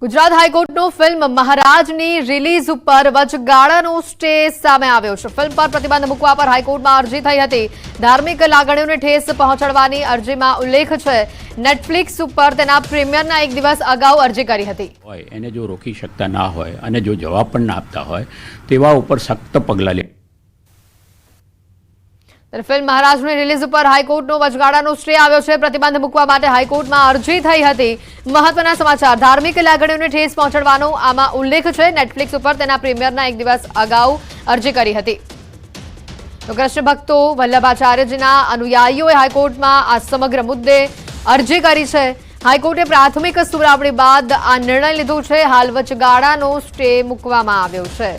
Gujarat હાઈકોર્ટનો film મહારાજની release ઉપર વચગાળાનો stay સામે આવ્યો છે। ફિલ્મ પર પ્રતિબંધ મૂકવા પર હાઈકોર્ટમાં અરજી થઈ હતી। ધાર્મિક લાગણીઓને ઠેસ પહોંચાડવાની અરજીમાં ઉલ્લેખ છે। નેટફ્લિક્સ ઉપર તેના પ્રીમિયરના એક દિવસ અગાઉ અરજી કરી હતી। એને જો રોકી શકતા ના હોય અને જો જવાબ પણ ના આપતા હોય તેવા ઉપર સખ્ત પગલાં લે। ફિલ્મ મહારાજની રિલીઝ ઉપર હાઈકોર્ટનો વચગાળાનો સ્ટે આવ્યો છે। પ્રતિબંધ મૂકવા માટે હાઈકોર્ટમાં અરજી થઈ હતી। મહત્વના સમાચાર, ધાર્મિક લાગણીઓને ઠેસ પહોંચાડવાનો આમાં ઉલ્લેખ છે। નેટફ્લિક્સ ઉપર તેના પ્રીમિયરના એક દિવસ અગાઉ અરજી કરી હતી। તો કૃષ્ણ ભક્તો વલ્લભાચાર્યજીના અનુયાયીઓએ હાઈકોર્ટમાં આ સમગ્ર મુદ્દે અરજી કરી છે। હાઈકોર્ટે પ્રાથમિક સુનાવણી બાદ આ નિર્ણય લીધો છે। હાલ વચગાળાનો સ્ટે મૂકવામાં આવ્યો છે।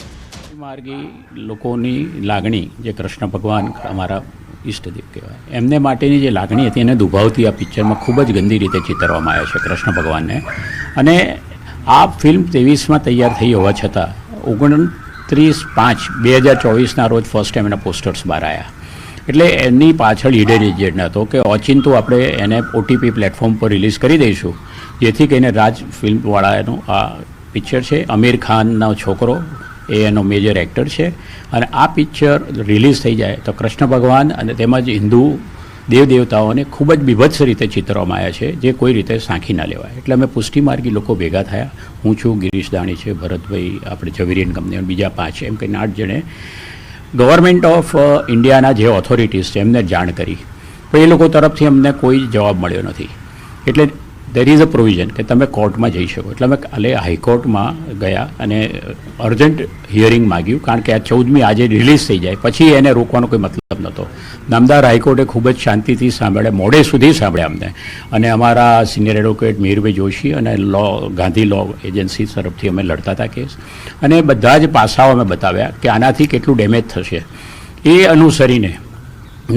માર્ગી લોકોની લાગણી જે કૃષ્ણ ભગવાન અમારા ઈષ્ટદેવ કહેવાય એમને માટેની જે લાગણી હતી એને દુભાવતી આ પિક્ચરમાં ખૂબ જ ગંદી રીતે ચિતરવામાં આવ્યા છે કૃષ્ણ ભગવાનને। અને આ ફિલ્મ 23માં તૈયાર થઈ હોવા છતાં 29/5/2024ના રોજ ફર્સ્ટ ટાઈમ એના પોસ્ટર્સ બહાર આવ્યા। એટલે એની પાછળ હિડન એજન્ડા હતો કે ઓચિંતું આપણે એને OTP પ્લેટફોર્મ પર રિલીઝ કરી દઈશું, જેથી કરીને રાજ ફિલ્મવાળાનું આ પિક્ચર છે। અમીર ખાનનો છોકરો એનો મેજર એક્ટર છે અને આ પિક્ચર રિલીઝ થઈ જાય તો કૃષ્ણ ભગવાન અને તેમજ હિન્દુ દેવદેવતાઓને ખૂબ જ બીભત્સ રીતે ચિતરવામાં આવ્યા છે, જે કોઈ રીતે સાંખી ના લેવાય। એટલે અમે પુષ્ટિમાર્ગી લોકો ભેગા થયા। હું છું, ગિરીશ દાણી છે, ભરતભાઈ, આપણે ઝવેરિયન કંપની, બીજા 5 એમ કરીને 8 જણે ગવર્મેન્ટ ઓફ ઇન્ડિયાના જે ઓથોરિટીઝ છે એમને જાણ કરી, પણ એ લોકો તરફથી અમને કોઈ જવાબ મળ્યો નથી। એટલે દેર ઇઝ અ પ્રોવિઝન કે તમે કોર્ટમાં જઈ શકો। એટલે અમે કાલે હાઈકોર્ટમાં ગયા અને અર્જન્ટ હિયરિંગ માગ્યું, કારણ કે આ 14મી આજે રિલીઝ થઈ જાય પછી એને રોકવાનો કોઈ મતલબ નહોતો। નામદાર હાઈકોર્ટે ખૂબ જ શાંતિથી સાંભળ્યા, મોડે સુધી સાંભળ્યા અમને। અને અમારા સિનિયર એડવોકેટ મિહિરભાઈ જોશી અને ગાંધી લો એજન્સી તરફથી અમે લડતા હતા કેસ, અને બધા જ પાસાઓ અમે બતાવ્યા કે આનાથી કેટલું ડેમેજ થશે। એ અનુસરીને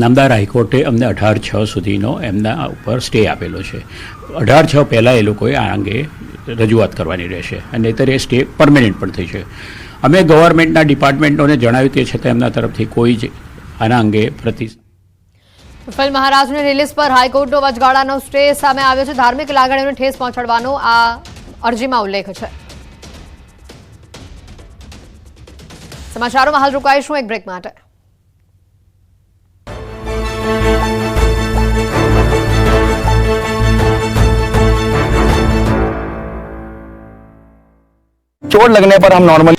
નામદાર હાઈકોર્ટે અમને 18/6 સુધીનો એમના ઉપર સ્ટે આપેલો છે। 18/6 પહેલાં એ લોકોએ આ અંગે રજૂઆત કરવાની રહેશે અને નહીંતર એ સ્ટે પરમેનન્ટ પણ થઈ છે। અમે ગવર્મેન્ટના ડિપાર્ટમેન્ટોને જણાવ્યું તે છતાં એમના તરફથી કોઈ જ આના અંગે ફિલ્મ મહારાજની રિલીઝ પર હાઈકોર્ટનો વચગાળાનો સ્ટે સામે આવ્યો છે। ધાર્મિક લાગણીઓને ઠેસ પહોંચાડવાનો આ અરજીમાં ઉલ્લેખ છે। સમાચારોમાં હાલ રોકાઈશું એક બ્રેક માટે। चोट लगने पर हम नॉर्मल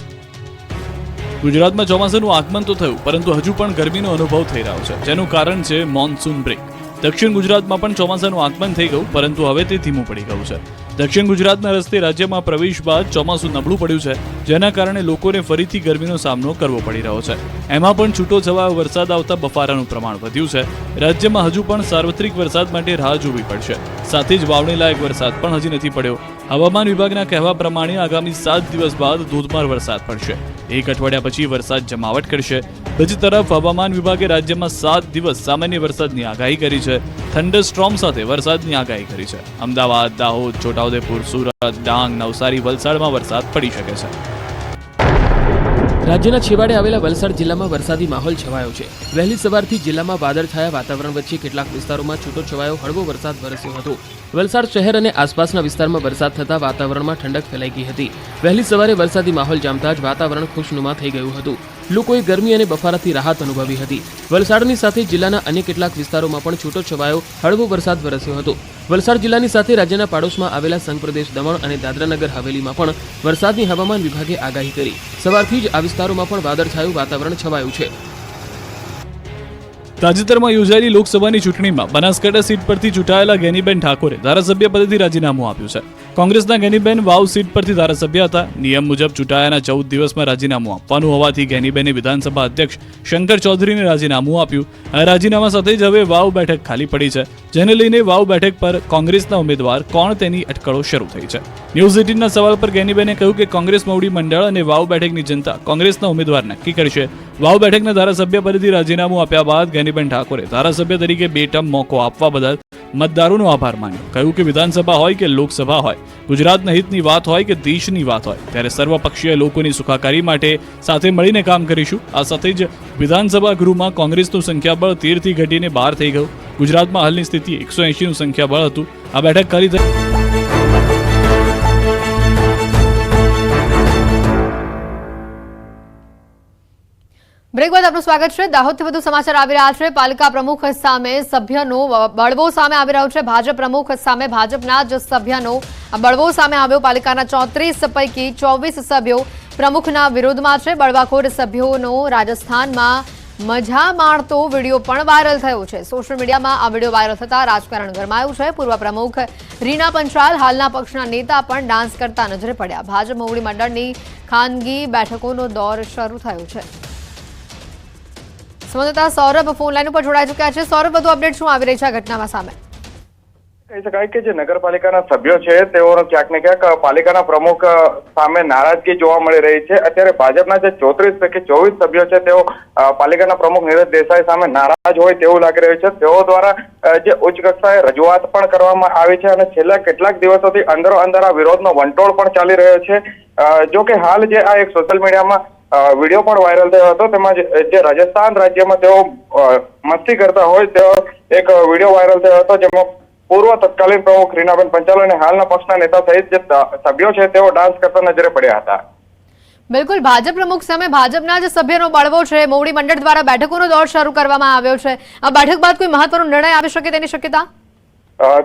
ગુજરાતમાં ચોમાસાનું આગમન તો થયું, પરંતુ હજુ પણ ગરમીનો અનુભવ થઈ રહ્યો છે, જેનું કારણ છે મોન્સૂન બ્રેક। દક્ષિણ ગુજરાતમાં પણ ચોમાસાનું આગમન થઈ ગયું, પરંતુ હવે તે ધીમું પડી ગયું છે। દક્ષિણ ગુજરાતના રસ્તે રાજ્યમાં પ્રવેશ બાદ ચોમાસું નબળું પડ્યું છે, જેના કારણે લોકોને ફરીથી ગરમીનો સામનો કરવો પડી રહ્યો છે। એમાં પણ છૂટો છવાયો વરસાદ આવતા બફારાનું પ્રમાણ વધ્યું છે। રાજ્યમાં હજુ પણ સાર્વત્રિક વરસાદ માટે રાહ જોવી પડશે, સાથે જ વાવણી લાયક વરસાદ પણ હજી નથી પડ્યો। હવામાન વિભાગના કહેવા પ્રમાણે આગામી 7 દિવસ બાદ ધોધમાર વરસાદ પડશે। એક અઠવાડિયા પછી વરસાદ જમાવટ કરશે। બીજી તરફ હવામાન વિભાગે રાજ્યમાં 7 દિવસ સામાન્ય વરસાદની આગાહી કરી છે। થંડરસ્ટ્રોમ સાથે વરસાદની આગાહી કરી છે। અમદાવાદ, દાહોદ, છોટાઉદેપુર, સુરત, ડાંગ, નવસારી, વલસાડમાં વરસાદ પડી શકે છે। રાજ્યના છેવાડે આવેલા વલસાડ જિલ્લામાં વરસાદી માહોલ છવાયો છે। વહેલી સવારથી જિલ્લામાં વાદળછાયા વાતાવરણ વચ્ચે કેટલાક વિસ્તારોમાં છૂટો છવાયો હળવો વરસાદ વરસ્યો હતો। વલસાડ શહેર અને આસપાસના વિસ્તારમાં વરસાદ થતાં વાતાવરણમાં ઠંડક ફેલાઈ ગઈ હતી। વહેલી સવારે વરસાદી માહોલ જામતા જ વાતાવરણ ખુશનુમા થઈ ગયું હતું। લોકોએ ગરમી અને બફારાથી રાહત અનુભવી હતી। વલસાડની સાથે જિલ્લાના અન્ય કેટલાક વિસ્તારોમાં પણ છૂટો છવાયો હળવો વરસાદ વરસ્યો હતો। વલસાડ જિલ્લાની સાથે રાજ્યના પાડોશમાં આવેલા સંઘ પ્રદેશ દમણ અને દાદરાનગર હવેલીમાં પણ વરસાદની હવામાન વિભાગે આગાહી કરી। સવારથી જ આ વિસ્તારોમાં પણ વાદળછાયું વાતાવરણ છવાયું છે। તાજેતરમાં યોજાયેલી લોકસભાની ચૂંટણીમાં બનાસકાંઠા સીટ પરથી ચૂંટાયેલા ગેનીબેન ઠાકોરે ધારાસભ્ય પદેથી રાજીનામું આપ્યું છે। કોંગ્રેસના ગેનીબેન વાવ સીટ પરથી ધારાસભ્ય હતા। નિયમ મુજબ ચૂંટાયાના 14 દિવસમાં રાજીનામું આપવાનું હોવાથી ગેનીબેને વિધાનસભા અધ્યક્ષ શંકર ચૌધરીને રાજીનામું આપ્યું। આ રાજીનામા સાથે જ હવે વાવ બેઠક ખાલી પડી છે, જેને લઈને વાવ બેઠક પર કોંગ્રેસના ઉમેદવાર કોણ તેની અટકળો શરૂ થઈ છે। ન્યૂઝ 18ના સવાલ પર ગેનીબેને કહ્યું કે કોંગ્રેસ મોવડી મંડળ અને વાવ બેઠકની જનતા કોંગ્રેસના ઉમેદવાર નક્કી કરશે। વાવ બેઠકના ધારાસભ્ય પદેથી રાજીનામું આપ્યા બાદ ગેનીબેન ઠાકોરે ધારાસભ્ય તરીકે 2 ટર્મ મોકો આપવા બદલ મતદારોનો આભાર માન્યો। કહ્યું કે વિધાનસભા હોય કે લોકસભા હોય, ગુજરાતના હિતની વાત હોય કે દેશની વાત હોય, ત્યારે સર્વપક્ષીય લોકોની સુખાકારી માટે સાથે મળીને કામ કરીશું। આ સાથે જ વિધાનસભા ગૃહમાં કોંગ્રેસનું સંખ્યાબળ 13થી ઘટીને 12 થઈ ગયું। ગુજરાતમાં હાલની સ્થિતિ 180નું સંખ્યાબળ હતું। આ બેઠક ખાલી થઈ બ્રેક બાદ આપનું સ્વાગત છે। દાહોદથી વધુ સમાચાર આવી રહ્યા છે। પાલિકા પ્રમુખ સામે સભ્યનો બળવો સામે આવી રહ્યો છે। ભાજપ પ્રમુખ સામે ભાજપના જ સભ્યનો બળવો સામે આવ્યો। પાલિકાના 34 પૈકી 24 સભ્યો પ્રમુખના વિરોધમાં છે। બળવાખોર સભ્યોનો રાજસ્થાનમાં મજા માણતો વિડીયો પણ વાયરલ થયો છે। સોશિયલ મીડિયામાં આ વિડીયો વાયરલ થતા રાજકારણ ગરમાયું છે। પૂર્વ પ્રમુખ રીના પંચાલ હાલના પક્ષના નેતા પણ ડાન્સ કરતા નજરે પડ્યા। ભાજપ મોવડી મંડળની ખાનગી બેઠકોનો દોર શરૂ થયો છે। સંવાદદાતા સૌરભ ફોન લાઈન ઉપર જોડાઈ ચૂક્યા છે। સૌરભ, વધુ અપડેટ શું આવી રહી છે આ ઘટનામાં સામે? કહી શકાય કે જે નગરપાલિકાના સભ્યો છે તેઓનો ક્યાંક ને ક્યાંક પાલિકાના પ્રમુખ સામે નારાજગી જોવા મળી રહી છે। અત્યારે ભાજપના જે 34 પૈકી 24 સભ્યો છે તેઓ પાલિકાના પ્રમુખ નીરજ દેસાઈ સામે નારાજ હોય તેવું લાગી રહ્યું છે। તેઓ દ્વારા જે ઉચ્ચ કક્ષાએ રજૂઆત પણ કરવામાં આવી છે અને છેલ્લા કેટલાક દિવસોથી અંદરો અંદર આ વિરોધનો વંટોળ પણ ચાલી રહ્યો છે। જો કે હાલ જે આ એક સોશિયલ મીડિયામાં વિડીયો પણ વાયરલ થયો હતો, તેમાં જે રાજસ્થાન રાજ્યમાં તેઓ મસ્તી કરતા હોય તેવો એક વિડીયો વાયરલ થયો હતો, જેમાં પૂર્વ તત્કાલીન પ્રમુખ રીનાબેન પંચાલ અને હાલના પક્ષના નેતા સહિત જે સભ્યો છે તેઓ ડાન્સ કરતા નજરે પડ્યા હતા। બિલકુલ, ભાજપ પ્રમુખ સામે ભાજપના જ સભ્યનો બળવો છે। મોવડી મંડળ દ્વારા બેઠકોનો દોર શરૂ કરવામાં આવ્યો છે। આ બેઠક બાદ કોઈ મહત્વનો નિર્ણય આવી શકે તેની શક્યતા?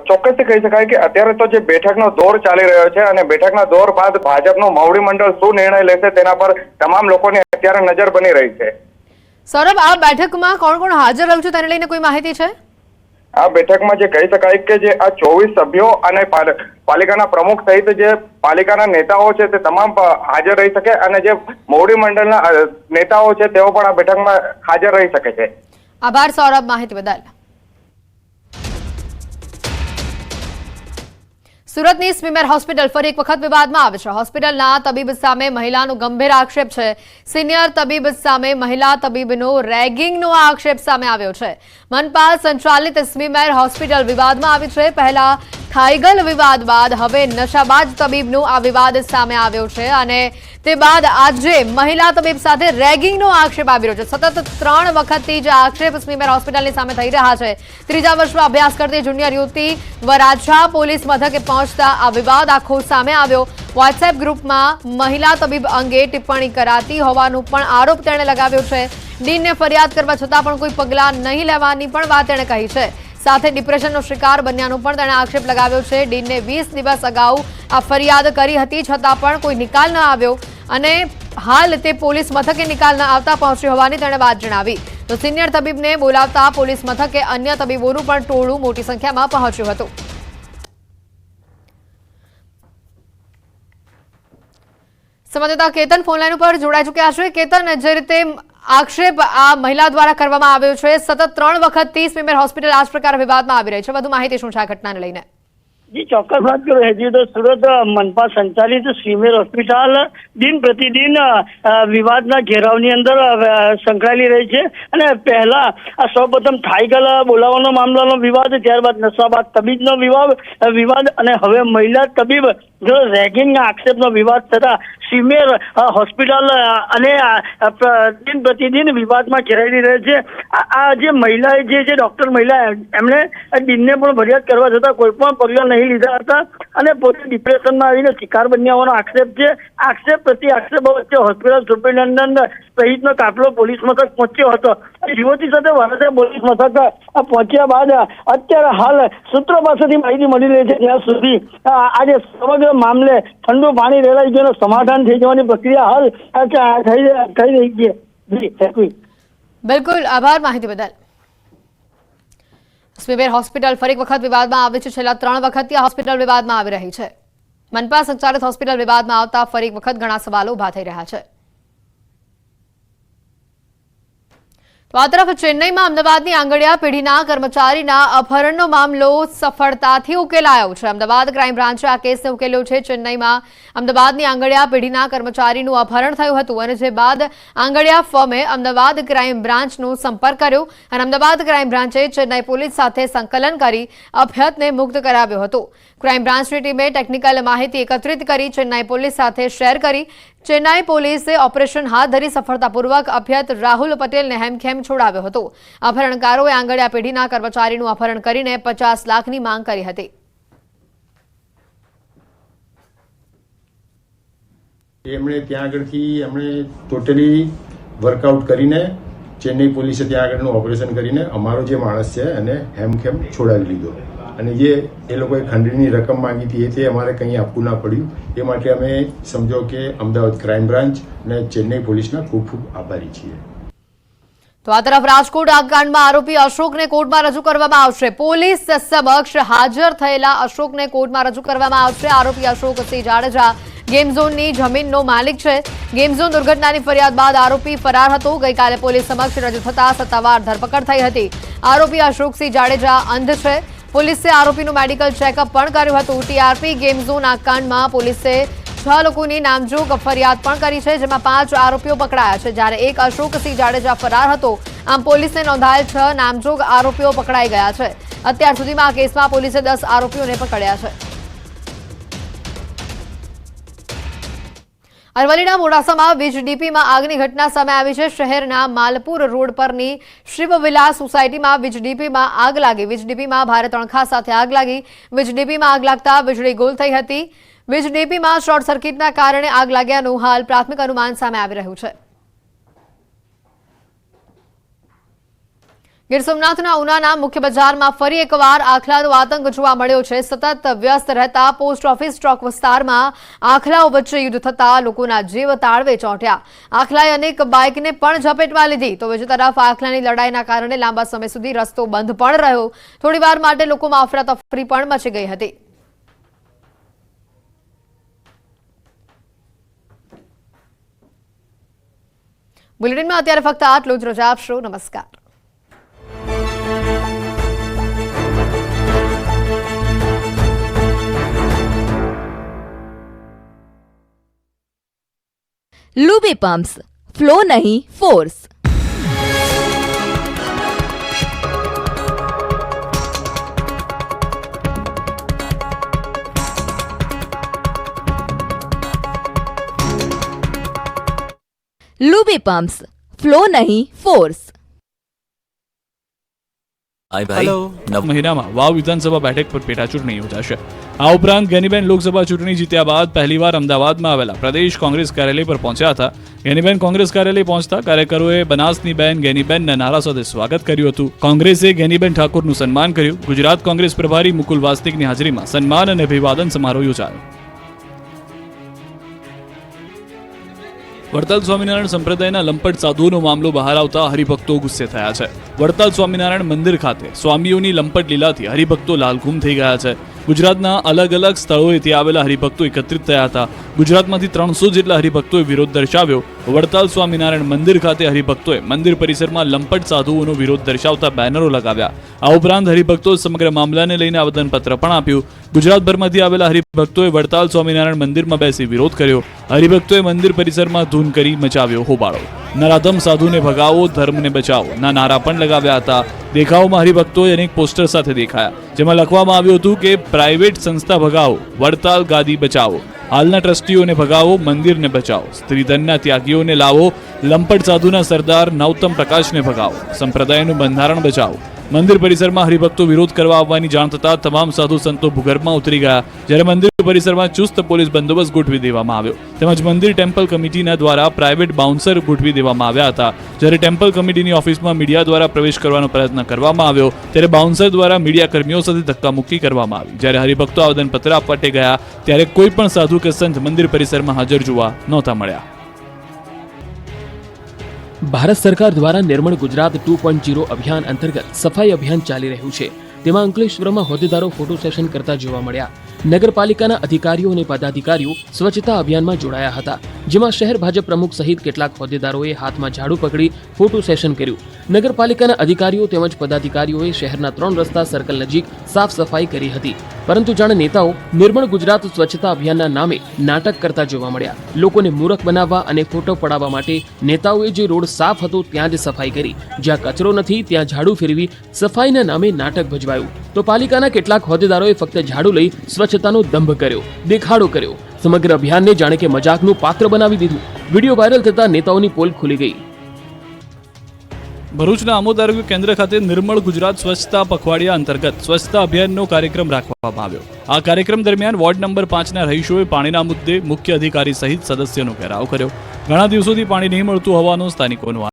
ચોક્કસથી કહી શકાય કે અત્યારે તો જે બેઠકનો દોર ચાલી રહ્યો છે અને બેઠકના દોર બાદ ભાજપનું મોવડી મંડળ શું નિર્ણય લેશે તેના પર તમામ લોકોની અત્યારે નજર બની રહી છે। સૌરભ, આ બેઠકમાં કોણ કોણ હાજર રહ્યું છે તેને લઈને કોઈ માહિતી છે? આ બેઠકમાં જે કહી શકાય કે જે આ 24 સભ્યો અને પાલિકાના પ્રમુખ સહિત જે પાલિકાના નેતાઓ છે તે તમામ હાજર રહી શકે અને જે મોવડી મંડળના નેતાઓ છે તેઓ પણ આ બેઠકમાં હાજર રહી શકે છે। આભાર સૌરભ, માહિતી બદલ। સુરતની સ્મીમેર હોસ્પિટલ ફરી એક વખત વિવાદમાં આવે છે। હોસ્પિટલના તબીબ સામે મહિલાનો ગંભીર આક્ષેપ છે। સિનિયર તબીબ સામે મહિલા તબીબનો રેગિંગનો આક્ષેપ સામે આવ્યો છે। મનપા સંચાલિત સ્મીમેર હોસ્પિટલ વિવાદમાં આવી છે। પહેલા થાઈગલ વિવાદ બાદ હવે નશાબાજ તબીબનો આ વિવાદ સામે આવ્યો છે અને તે બાદ આજે મહિલા તબીબ સાથે રેગિંગનો આક્ષેપ આવી રહ્યો છે। સતત 3 વખતથી જ આક્ષેપ સ્મીમેર હોસ્પિટલની સામે થઈ રહ્યા છે। ત્રીજા વર્ષમાં અભ્યાસ કરતી જુનિયર યુવતી વરાછા પોલીસ મથકે પહોંચતા આ વિવાદ આખો સામે આવ્યો। વોટ્સએપ ગ્રુપમાં મહિલા તબીબ અંગે ટિપ્પણી કરાતી હોવાનો પણ આરોપ તેણે લગાવ્યો છે। ડીનને ફરિયાદ કરવા છતાં પણ કોઈ પગલાં નહીં લેવાની પણ વાત તેણે કહી છે। સાથે ડિપ્રેશનનો શિકાર બન્યાનો પણ તેણે આક્ષેપ લગાવ્યો છે। ડીનને 20 દિવસ અગાઉ આ ફરિયાદ કરી હતી, છતાં પણ કોઈ નિકાલ ન આવ્યો અને હાલ તે પોલીસ મથકે નિકાલ ન આવતા પહોંચ્યો હોવાની તેણે વાત જણાવી। તો સિનિયર તબીબને બોલાવતા પોલીસ મથકે અન્ય તબીબોનું પણ ટોળું મોટી સંખ્યામાં પહોંચ્યું હતું। સંવાદદાતા કેતન ફોનલાઈન ઉપર જોડાઈ ચૂક્યા છે। કેતન, જે રીતે આક્ષેપ આ મહિલા દ્વારા કરવામાં આવ્યો છે, સતત 3 વખતથી સ્મીમેર હોસ્પિટલ આ જ પ્રકારે વિવાદમાં આવી રહી છે, વધુ માહિતી શું છે આ ઘટનાને લઈને? જી ચોક્કસ વાત કરું। હજી તો સુરત મનપા સંચાલિત સ્મીમેર હોસ્પિટલ દિન પ્રતિદિન વિવાદના ઘેરાવની અંદર સંકળાયેલી રહી છે અને પહેલા સૌપ્રથમ થાઈગલ બોલાવવાનો મામલાનો વિવાદ, ત્યારબાદ નશાબાદ તબીબનો વિવાદ અને હવે મહિલા તબીબ રેગિંગના આક્ષેપનો વિવાદ થતા સ્મીમેર હોસ્પિટલ અને દિન પ્રતિદિન વિવાદમાં ઘેરાયેલી રહે છે। આ જે મહિલાએ જે ડોક્ટર મહિલા એમણે ડીનને પણ ફરિયાદ કરવા છતાં કોઈ પણ પગલાં નહીં લીધા હતા અને પોતે ડિપ્રેશનમાં આવીને શિકાર બન્યા હોવાનો આક્ષેપ છે। આક્ષેપ પ્રતિ આક્ષેપ વચ્ચે હોસ્પિટલ સુપરિન્ટેન્ડન્ટ સહિતનો કાફલો પોલીસ મથક પહોંચ્યો હતો। યુવતી સાથે વારસે પોલીસ મથક પહોંચ્યા બાદ અત્યારે હાલ સૂત્રો પાસેથી માહિતી મળી રહી છે ત્યાં સુધી આજે સમગ્ર મામલે ઠંડુ પાણી રેલાઈ ગયું, સમાધાન થઈ જવાની પ્રક્રિયા હાલ થઈ રહી છે। જી બિલકુલ, આભાર માહિતી બદલ। સ્મીમેર હોસ્પિટલ ફરી એક વખત વિવાદમાં આવે છે। છેલ્લા 3 વખતથી આ હોસ્પિટલ વિવાદમાં આવી રહી છે। મનપા સંચાલિત હોસ્પિટલ વિવાદમાં આવતા ફરી એક વખત ઘણા સવાલો ઉભા થઈ રહ્યા છે। તો આ તરફ ચેન્નઈમાં અમદાવાદની આંગડિયા પેઢીના કર્મચારીના અપહરણનો મામલો સફળતાથી ઉકેલાયો છે। અમદાવાદ ક્રાઇમ બ્રાન્ચે આ કેસને ઉકેલ્યો છે। ચેન્નઈમાં અમદાવાદની આંગડિયા પેઢીના કર્મચારીનું અપહરણ થયું હતું અને જે બાદ આંગડિયા ફર્મે અમદાવાદ ક્રાઇમ બ્રાન્ચનો સંપર્ક કર્યો અને અમદાવાદ ક્રાઇમ બ્રાન્ચે ચેન્નઈ પોલીસ સાથે સંકલન કરી અભ્યર્થને મુક્ત કરાવ્યો હતો। ક્રાઇમ બ્રાન્ચની ટીમે ટેકનિકલ માહિતી એકત્રિત કરી ચેન્નઈ પોલીસ સાથે શેર કરી। ચેન્નઈ પોલીસે ઓપરેશન હાથ ધરી સફળતાપૂર્વક અભ્યર્થ રાહુલ પટેલને હેમખેમ છોડાવ્યો હતો। અપહરણકારોએ આંગડિયા પેઢીના કર્મચારીનું અપહરણ કરીને 50 લાખની માંગ કરી હતી। એમણે ત્યાં આગળથી ટોટલી વર્કઆઉટ કરીને ચેન્નઈ પોલીસે ત્યાં આગળનું ઓપરેશન કરીને અમારો જે માણસ છે એને હેમખેમ છોડાવી લીધો અને જે એ લોકોએ ખંડણીની રકમ માંગી હતી તે અમારે કંઈ આપવું ના પડ્યું. એ માટે અમે સમજો કે અમદાવાદ ક્રાઇમ બ્રાન્ચ અને ચેન્નઈ પોલીસના ખૂબ ખૂબ આભારી છીએ. તો આ તરફ રાજકોટ આગકાંડમાં આરોપી અશોકને કોર્ટમાં રજૂ કરવામાં આવશે. પોલીસ સમક્ષ હાજર થયેલા અશોકને કોર્ટમાં રજૂ કરવામાં આવશે. આરોપી અશોક સિંહ જાડેજા ગેમ ઝોનની જમીનનો માલિક છે. ગેમ ઝોન દુર્ઘટનાની ફરિયાદ બાદ આરોપી ફરાર હતો. ગઈકાલે પોલીસ સમક્ષ રજૂ થતા સત્તાવાર ધરપકડ થઈ હતી. આરોપી અશોકસિંહ જાડેજા અંધ છે. પોલીસે આરોપીનું મેડિકલ ચેકઅપ પણ કર્યું હતું. ટીઆરપી ગેમ ઝોન આગકાંડમાં પોલીસે 6 લોકોની નામજોગ ફરિયાદ પણ કરી છે, જેમાં 5 આરોપીઓ પકડાયા છે, જ્યારે એક અશોકસિંહ જાડેજા ફરાર હતો. આમ પોલીસને નોંધાયેલ 6 નામજોગ આરોપીઓ પકડાઈ ગયા છે. અત્યાર સુધીમાં આ કેસમાં પોલીસે 10 આરોપીઓને પકડ્યા છે. અરવલ્લીના મોડાસામાં વીજ ડીપીમાં આગની ઘટના સામે આવી છે. શહેરના માલપુર રોડ પરની શિવવિલાસ સોસાયટીમાં વીજ ડીપીમાં આગ લાગી. વીજ ડીપીમાં ભારે તણખા સાથે આગ લાગી. વીજ ડીપીમાં આગ લાગતા વીજળી ગુલ થઈ હતી. વીજ ડીપીમાં શોર્ટ સર્કિટના કારણે આગ લાગ્યાનું હાલ પ્રાથમિક અનુમાન સામે આવી રહ્યું છે. ગીર સોમનાથના ઉનાના મુખ્ય બજારમાં ફરી એકવાર આખલાનો આતંક જોવા મળ્યો છે. સતત વ્યસ્ત રહેતા પોસ્ટ ઓફિસ ચોક વિસ્તારમાં આખલાઓ વચ્ચે યુદ્ધ થતા લોકોના જીવ તાળવે ચોંટ્યા. આખલાએ અનેક બાઇકને પણ ઝપેટમાં લીધી. તો બીજી તરફ આખલાની લડાઈના કારણે લાંબા સમય સુધી રસ્તો બંધ પણ રહ્યો. થોડીવાર માટે લોકોમાં અફરાતફરી પણ મચી ગઈ હતી. બુલેટિનમાં અત્યારે ફક્ત આટલું જ. રજા આપશો. નમસ્કાર. लूबी पम्प्स, फ्लो नहीं फोर्स. लूबी पम्प्स, फ्लो नहीं फोर्स. મહિનામાં વાવ વિધાનસભા બેઠક પર પેટા ચૂંટણી યોજાશે. આ ઉપરાંત ગેનીબેન લોકસભા ચૂંટણી જીત્યા બાદ પહેલીવાર અમદાવાદમાં આવેલા પ્રદેશ કોંગ્રેસ કાર્યાલય પર પહોંચ્યા હતા. ગેનીબેન કોંગ્રેસ કાર્યાલય પહોંચતા કાર્યકરોએ બનાસની બેન ગેનીબેનના નારા સાથે સ્વાગત કર્યું હતું. કોંગ્રેસે ગેનીબેન ઠાકોરનું સન્માન કર્યું. ગુજરાત કોંગ્રેસ પ્રભારી મુકુલ વાસ્તિકની હાજરીમાં સન્માન અને અભિવાદન સમારોહ યોજાયો. વડતાલ સ્વામિનારાયણ સંપ્રદાયના લંપટ સાધુઓનો મામલો બહાર આવતા હરિભક્તો ગુસ્સે થયા છે. વડતાલ સ્વામિનારાયણ મંદિર ખાતે સ્વામીઓની લંપટ લીલાથી હરિભક્તો લાલઘૂમ થઈ ગયા છે. ગુજરાતના અલગ અલગ સ્થળોએથી આવેલા હરિભક્તો એકત્રિત થયા હતા. ગુજરાતમાંથી 300 જેટલા હરિભક્તોએ વિરોધ દર્શાવ્યો. વડતાલ સ્વામિનારાયણ મંદિર ખાતે હરિભક્તોએ મંદિર પરિસરમાં લંપટ સાધુઓનો વિરોધ દર્શાવતા બેનરો લગાવ્યા. આ ઉપરાંત હરિભક્તોએ સમગ્ર મામલાને લઈને આવેદનપત્ર પણ આપ્યું. ગુજરાતભરમાંથી આવેલા હરિભક્તોએ વડતાલ સ્વામિનારાયણ મંદિરમાં બેસી વિરોધ કર્યો. હરિભક્તોએ મંદિર પરિસરમાં ધૂન કરી મચાવ્યો હોબાળો. નરાધમ સાધુને ભગાવો, ધર્મને બચાવો ના નારા પણ લગાવ્યા હતા. દેખાવમાં હરિભક્તોએ અનેક પોસ્ટર સાથે દેખાયા, જેમાં લખવામાં આવ્યું હતું કે પ્રાઇવેટ સંસ્થા ભગાવો, વડતાલ ગાદી બચાવો, હાલના ટ્રસ્ટીઓને ભગાવો, મંદિરને બચાવો, સ્ત્રીધનના ત્યાગીઓને લાવો, લંપટ સાધુના સરદાર નવતમ પ્રકાશને ભગાવો, સંપ્રદાયનું બંધારણ બચાવો. મંદિર પરિસરમાં હરિભક્તો વિરોધ કરવા આવવાની જાણ થતાં તમામ સાધુ સંતો ભૂગર્ભમાં ઉતરી ગયા. જ્યારે મંદિર પરિસરમાં ચુસ્ત પોલીસ બંદોબસ્ત ગોઠવી દેવામાં આવ્યો. તેમજ મંદિર ટેમ્પલ કમિટીના દ્વારા પ્રાઇવેટ બાઉન્સર ગોઠવી દેવામાં આવ્યા હતા. જ્યારે ટેમ્પલ કમિટીની ઓફિસમાં મીડિયા દ્વારા પ્રવેશ કરવાનો પ્રયત્ન કરવામાં આવ્યો, ત્યારે બાઉન્સર દ્વારા મીડિયા કર્મીઓ સાથે ધક્કામુક્કી કરવામાં આવી. જ્યારે હરિભક્તો આવેદનપત્ર આપવા ગયા, ત્યારે કોઈ પણ સાધુ કે સંત મંદિર પરિસરમાં હાજર જોવા નહોતા મળ્યા. ભારત સરકાર દ્વારા નિર્મળ ગુજરાત 2.0 અભિયાન અંતર્ગત સફાઈ અભિયાન ચાલી રહ્યું છે. તેમાં અંકલેશ્વરમાં હોદ્દેદારો ફોટો સેશન કરતા જોવા મળ્યા. નગરપાલિકાના અધિકારીઓ અને પદાધિકારીઓ સ્વચ્છતા અભિયાનમાં જોડાયા હતા, જેમાં શહેર ભાજપ પ્રમુખ સહિત કેટલાક હોદ્દેદારોએ હાથમાં ઝાડુ પકડી ફોટો સેશન કર્યું. નગરપાલિકાના અધિકારીઓ તેમજ પદાધિકારીઓએ શહેરના 3 રસ્તા સર્કલ નજીક સાફ સફાઈ કરી હતી. પરંતુ જાણે નેતાઓ નિર્મળ ગુજરાત સ્વચ્છતા અભિયાનના નામે નાટક કરતા જોવા મળ્યા. લોકોને મૂર્ખ બનાવવા અને ફોટો પડાવવા માટે નેતાઓએ જે રોડ સાફ હતો ત્યાં જ સફાઈ કરી, જ્યાં કચરો નથી ત્યાં ઝાડુ ફેરવી સફાઈના નામે નાટક ભજવાયું. તો પાલિકાના કેટલાક હોદ્દેદારોએ ફક્ત ઝાડુ લઈ સ્વચ્છતાનો દંભ કર્યો, દેખાડો કર્યો. સમગ્ર અભિયાનને જાણે કે મજાકનું પાત્ર બનાવી દીધું. વિડીયો વાયરલ થતા નેતાઓની પોલ ખુલી ગઈ. ભરૂચના આમોદ આરોગ્ય કેન્દ્ર ખાતે નિર્મળ ગુજરાત સ્વચ્છતા પખવાડિયા અંતર્ગત સ્વચ્છતા અભિયાનનો કાર્યક્રમ રાખવામાં આવ્યો. આ કાર્યક્રમ દરમિયાન વોર્ડ નંબર 5ના રહીશોએ પાણીના મુદ્દે મુખ્ય અધિકારી સહિત સદસ્યનો ઘેરાવ કર્યો. ઘણા દિવસોથી પાણી નહીં મળતું હોવાનો સ્થાનિકોનો